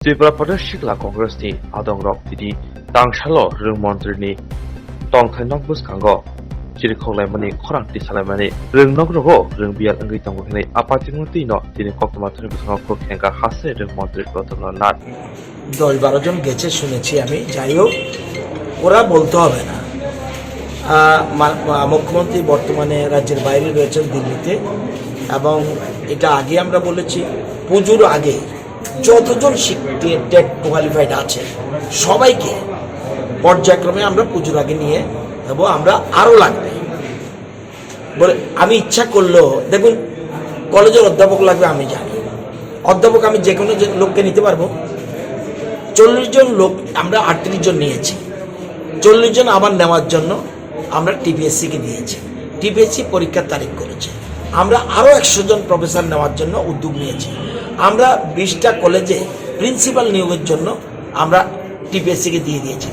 त्रिपुरा प्रदेश सिक्ला कांग्रेसनि आदंरक दिदी तांसालो रोंमन्त्रिनि तंखाइनक बुसखांगो चिरिखौलायमानि खरांथि सालायमानि रोंनगरगो रोंबियाल अंगै तंगोखनै आपातिमुति न दिनै कक्टमाथुनि बुसखांगो खेंगा हासे रोंमन्त्रि प्रतन नाथ 10-12 জন গেছে শুনেছি আমি। যাই হোক, ওরা বলতে হবে না। মুখ্যমন্ত্রী বর্তমানে রাজ্যের বাইরে রয়েছেন দিল্লিতে, এবং এটা আগে আমরা বলেছি পুজোর আগে যতজন টেট কোয়ালিফাইড আছে সবাইকে পর্যায়ক্রমে আমরা পুজোর আগে নিয়ে দেবো। আমরা আরও লাগবে বলে আমি ইচ্ছা করলেও, দেখুন, কলেজের অধ্যাপক লাগবে আমি জানি, অধ্যাপক আমি যে কোনো লোককে নিতে পারবো। 40 জন লোক আমরা 38 জন নিয়েছি, 40 জন আবার নেওয়ার জন্য আমরা টিপিএসসিকে দিয়েছি। টিপিএসসি পরীক্ষার তারিখ করেছে। আমরা আরও 100 জন প্রফেসর নেওয়ার জন্য উদ্যোগ নিয়েছি। আমরা 20টা কলেজে প্রিন্সিপাল নিয়োগের জন্য আমরা টিপিএসসিকে দিয়ে দিয়েছি।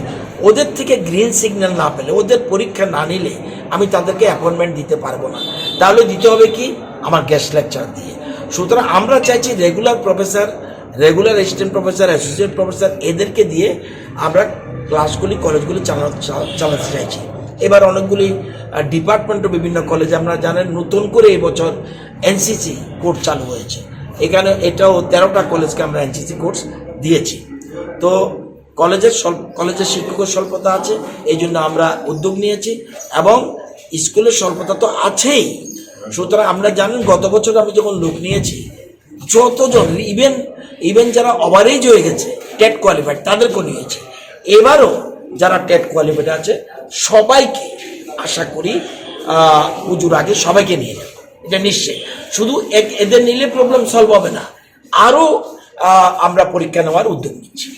ওদের থেকে গ্রিন সিগন্যাল না পেলে, ওদের পরীক্ষা না নিলে আমি তাদেরকে অ্যাপয়েন্টমেন্ট দিতে পারবো না। তাহলে দিতে হবে কি, আমার গেস্ট লেকচার দিয়ে। সুতরাং আমরা চাইছি regular professor, regular assistant professor, associate professor এদেরকে দিয়ে আমরা ক্লাসগুলি, কলেজগুলি চালাতে চাইছি। এবার অনেকগুলি ডিপার্টমেন্টও বিভিন্ন কলেজে, আমরা জানেন নতুন করে এবছর এনসিসি কোর্স চালু হয়েছে। এখানে এটাও 13টা কলেজকে আমরা এনসিসি কোর্স দিয়েছি। তো কলেজের শিক্ষকের স্বল্পতা আছে, এই জন্য আমরা উদ্যোগ নিয়েছি, এবং স্কুলের স্বল্পতা তো আছেই। সুতরাং আমরা জানেন গত বছর আমি যখন লোক নিয়েছি, যতজন ইভেন যারা ওভারেজ হয়ে গেছে টেট কোয়ালিফাইড তাদেরকেও নিয়েছে। এবারও যারা টেট কোয়ালিফাইড আছে সবাইকে আশা করি পুজোর আগে সবাইকে নিয়ে যাবো, এটা নিশ্চয়। শুধু এদের নিলে প্রবলেম সলভ হবে না, আরও আমরা পরীক্ষা নেওয়ার উদ্যোগ নিচ্ছি।